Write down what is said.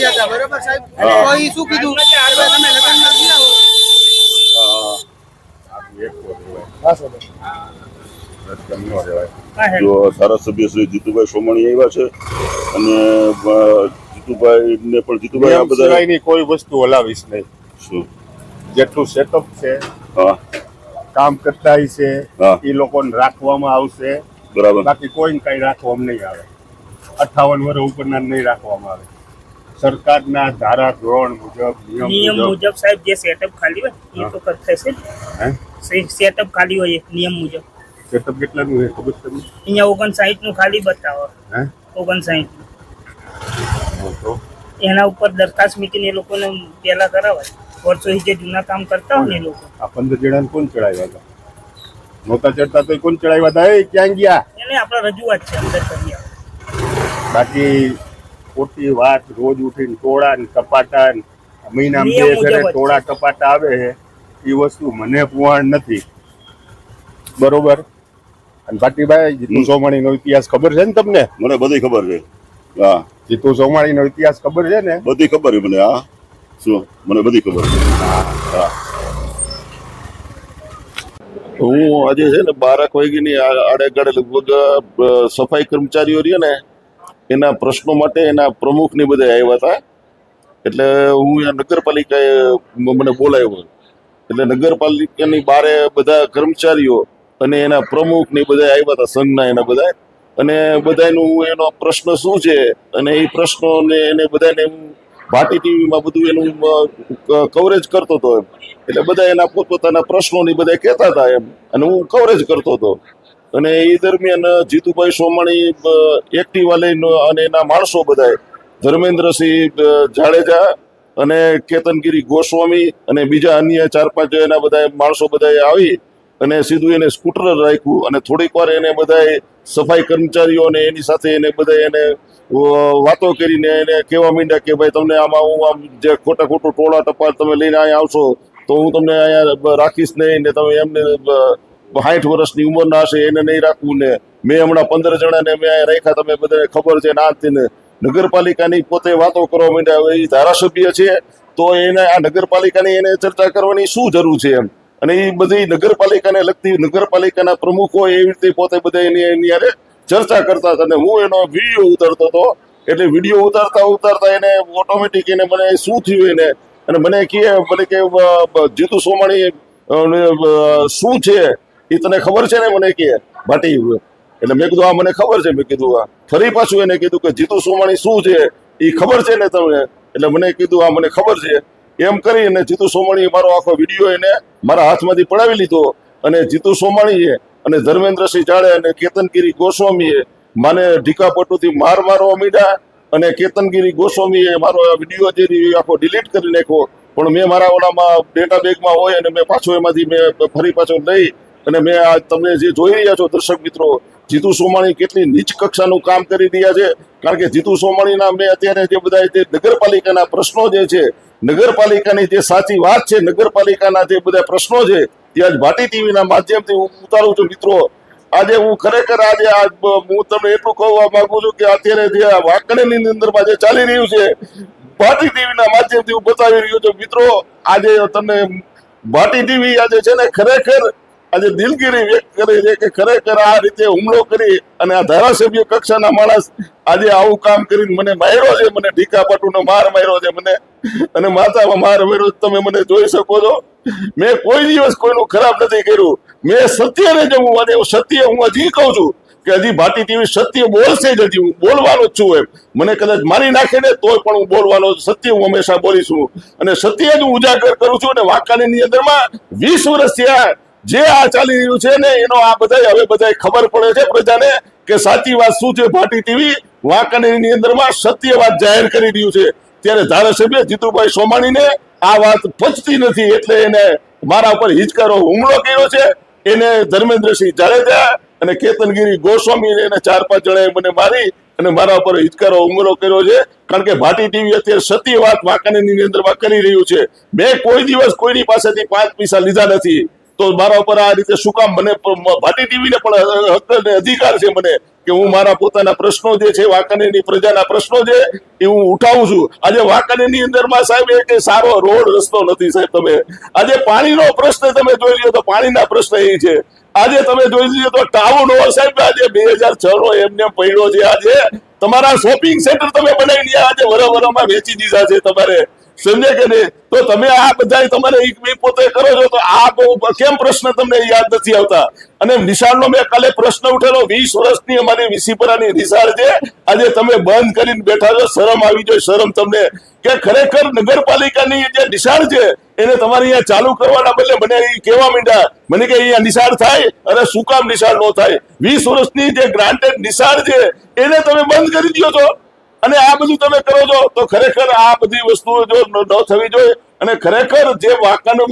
ગયા હતા બરોબર સાહેબ તો ઈ શું કીધું કે આરવે તમે લગનમાં ગયા હો જો ધારાસભ્ય શ્રી જીતુભાઈ સોમાણી આવ્યા છે અને જીતુભાઈ ને પણ જીતુભાઈ આ બધા ની કોઈ વસ્તુ હલાવીશ નહીં. શું જેટલું સેટઅપ છે હા કામ કરતા છે હા. એ લોકોને રાખવામાં આવશે. બરાબર બાકી કોઈને કઈ રાખવામાં નહીં આવે. 58 વર્ષ ઉપરના નહીં રાખવામાં આવે. સરકારના ધારા ધોરણ મુજબ નિયમ મુજબ સાહેબ જે સેટઅપ ખાલી હોય એ તો થશે સેટઅપ ખાલી હોય નિયમ મુજબ. સેટઅપ કેટલાનું છે ખબર તમને? અહીંયા 59 નું ખાલી બતાવો. 59 તો એના ઉપર દરખાસ્ત મૂકીને એ લોકોને પેલા કરાવાય. વર્ષોથી જે જૂના કામ કરતા હોય ને એ લોકો આ 15 જણાને કોણ ચડાવ્યા હતા? નહોતા ચડતા તો કોણ ચડાવ્યા હતા? એ ક્યાં ગયા? એને આપણે રજૂઆત છે અંદર કરી. બાકી ખોટી વાત રોજ ઉઠીને ટોળા ને ટપાટા મહિનામાં 2 ફેરે ટોળા ટપાટા આવે છે એ વસ્તુ મને પુવાણ નથી. બરોબર. અને ભાટીભાઈ જીતુ સોમાણી નો ઇતિહાસ ખબર છે ને તમને? મને બધી ખબર છે. હા જીતુ સોમાણી નો ઇતિહાસ ખબર છે ને? બધી ખબર છે મને. હા શું મને બધી ખબર છે. હા હું આજે છે ને 12 વાગ્યાની આડેગાડે લગભગ સફાઈ કર્મચારીઓ રહ્યા ને એના પ્રશ્નો માટે એના પ્રમુખની બધા આવ્યા હતા. એટલે હું અહીંયા નગરપાલિકાએ મને બોલાવ્યો. એટલે નગરપાલિકાની બારે બધા કર્મચારીઓ અને એના પ્રમુખ ને બધા આવ્યા હતા સંઘના એના બધા. અને બધાનું એનો પ્રશ્ન શું છે અને એ પ્રશ્નોને એને બધાને ભાટી ટીવીમાં બધું એનું કવરેજ કરતો હતો એમ. એટલે બધા એના પોતપોતાના પ્રશ્નોની બધા કહેતા હતા એમ અને હું કવરેજ કરતો હતો. અને એ દરમિયાન જીતુભાઈ સોમાણી એક્ટિવા લઈને અને એના માણસો બધા ધર્મેન્દ્રસિંહ જાડેજા અને કેતનગીરી ગોસ્વામી અને બીજા અન્ય 4-5 એના બધા માણસો બધા આવી અને સીધું એને સ્કૂટર રાખ્યું અને થોડીક વાર એને બધા સફાઈ કર્મચારીઓ અને એની સાથે એને બધા એને વાતો કરીને એને કહેવા માંડ્યા કે ભાઈ તમને આમાં હું આમ જે ખોટું ટોળા ટપાલ તમે લઈને અહીંયા આવશો તો હું તમને અહીંયા રાખીશ નહીં ને તમે એમને 60 વર્ષની ઉંમરના હશે એને નહીં રાખવું ને મેં હમણાં 15 જણાને મેં અહીંયા રાખ્યા તમે બધાને ખબર છે ના ને નગરપાલિકાની પોતે વાતો કરવા માંડ્યા. એ ધારાસભ્ય છે તો એને આ નગરપાલિકાની એને ચર્ચા કરવાની શું જરૂર છે એમ. અને એ બધી નગરપાલિકાને લગતી નગરપાલિકાના પ્રમુખો એવી રીતે પોતે બધા એની યારે ચર્ચા કરતા હતા અને હું એનો વિડીયો ઉતારતો હતો. એટલે વિડીયો ઉતારતા એને ઓટોમેટિક એને મને શું થયું એને અને મને કે જીતુ સોમાણી શું છે એ તને ખબર છે ને મને કે ભાટી. એટલે મેં કીધું હા મને ખબર છે. મેં કીધું હા. ફરી પાછું એને કીધું કે જીતુ સોમાણી શું છે એ ખબર છે ને તમને? એટલે મને કીધું હા મને ખબર છે. એમ કરીને જીતુ સોમાણીએ મારો આખો વિડીયો એને મારા હાથમાંથી પડાવી લીધો. અને જીતુ સોમાણીએ અને ધર્મેન્દ્રસિંહ જાડે અને કેતનગીરી ગોસ્વામીએ મને ઢીકાપટુથી મારવા માંડ્યા અને કેતનગીરી ગોસ્વામીએ મારો વિડીયો જે આખો ડિલીટ કરી નાખ્યો. પણ મેં મારા ઓલામાં ડેટા બેગમાં હોય અને મેં પાછો એમાંથી મેં ફરી પાછો લઈ અને મેં આ તમે જે જોઈ રહ્યા છો દર્શક મિત્રો જીતુ સોમાણી કેટલી નીચ કક્ષાનું કામ કરી રહ્યા છે. કારણ કે જીતુ સોમાણીના મેં અત્યારે જે બધા જે નગરપાલિકાના પ્રશ્નો જે છે નગરપાલિકાની જે સાચી વાત છે નગરપાલિકાના જે બધા પ્રશ્નો છે તે આજ ભાટી ટીવીના માધ્યમથી હું ઉતારું છું મિત્રો. આજે હું ખરેખર આજે હું તમને એટલું કહેવા માંગુ છું કે અત્યારે જે વાંકણીની અંદરમાં જે ચાલી રહ્યું છે ભાટી ટીવીના માધ્યમથી હું બતાવી રહ્યો છું મિત્રો. આજે તમને ભાટી ટીવી આજે છે ને ખરેખર આજે દિલગીરી વ્યક્ત કરી છે કે ખરેખર આ રીતે હુમલો કરી અને આ ધારાસભ્ય કક્ષાના માણસ આજે આવું કામ કરીને મને માર્યો છે. મને ઢીકાપટુનો માર માર્યો છે મને અને માથામાં માર માર્યો. તમે મને જોઈ શકો છો. મેં કોઈ દિવસ કોઈનું ખરાબ નથી કર્યું. મેં સત્યને જ હું અને સત્ય હું હજી કહું છું કે હજી ભાટી ટીવી સત્ય બોલશે જ. હજી હું બોલવાનો જ છું એમ. મને કદાચ મારી નાખે ને તોય પણ હું બોલવાનો સત્ય હું હંમેશા બોલીશું અને સત્ય જ હું ઉજાગર કરું છું. અને વાંકાનેરની અંદરમાં 20 વર્ષ થયા જે આ ચાલી રહ્યું છે ને એનો આ બધા હવે બધા ખબર પડે છે પ્રજાને કે સાચી વાત શું છે. ભાટી ટીવી વાંકાનેરની અંદરમાં સત્ય વાત જાહેર કરી રહ્યું છે. ત્યારે ધારાસભ્ય જીતુભાઈ સોમાણીને આ વાત પચતી નથી એટલે એને મારા ઉપર હિચકારો હુમલો કર્યો છે. એને ધર્મેન્દ્રસિંહ જાડેજા અને કેતનગીરી ગોસ્વામી એને 4-5 જણાએ મને મારી અને મારા ઉપર હિચકારો હુમલો કર્યો છે. કારણ કે ભાટી ટીવી અત્યારે સત્ય વાત વાંકાનેરની અંદરમાં કરી રહ્યું છે. મેં કોઈ દિવસ કોઈની પાસેથી 5 પૈસા લીધા નથી. તો મારા ઉપર આ રીતે શું કામ મને ભાટી ટીવીને પણ હક અને અધિકાર છે મને કે હું મારા પોતાના પ્રશ્નો જે છે વાંકાનેરની પ્રજાના પ્રશ્નો છે એ હું ઉઠાવું છું. આજે વાંકાનેરની અંદરમાં સાહેબ એક સારો રોડ રસ્તો નથી સાહેબ. તમે આજે પાણીનો પ્રશ્ન તમે જોઈ લ્યો તો પાણીના પ્રશ્ન એ છે. આજે તમે જોઈ લ્યો તો ટાઉન હોલ સાહેબ આજે 2006 નો એમને પડ્યો છે. આજે તમારા શોપિંગ સેન્ટર તમે બનાવીને આજે વરવરમાં વેચી દીધા છે તમારે, સમજે કે નહીં? તો તમે આ બધા તમારે એક પોતે કરો છો તો આ કેમ પ્રશ્ન તમને યાદ નથી આવતા? અને નિશાળનો મેં કાલે પ્રશ્ન ઉઠેલો, 20 વર્ષની અમારી વિસીપરાની નિશાળ છે, આજે તમે બંધ કરીને બેઠા છો. શરમ આવી જોઈએ, શરમ તમને કે ખરેખર નગરપાલિકાની જે નિશાળ છે એને તમારે અહીંયા ચાલુ કરવાના બદલે મને એ કહેવા માંડ્યા મને કે અહીંયા નિશાળ થાય, અને શું કામ નિશાળ ન થાય? 20 વર્ષની જે ગ્રાન્ટેડ નિશાળ છે એને તમે બંધ કરી દો છો અને આ બધું તમે કરો છો. તો ખરેખર આ બધી વસ્તુઓ જો ન થવી જોઈએ. અને ખરેખર જે વાંકાનો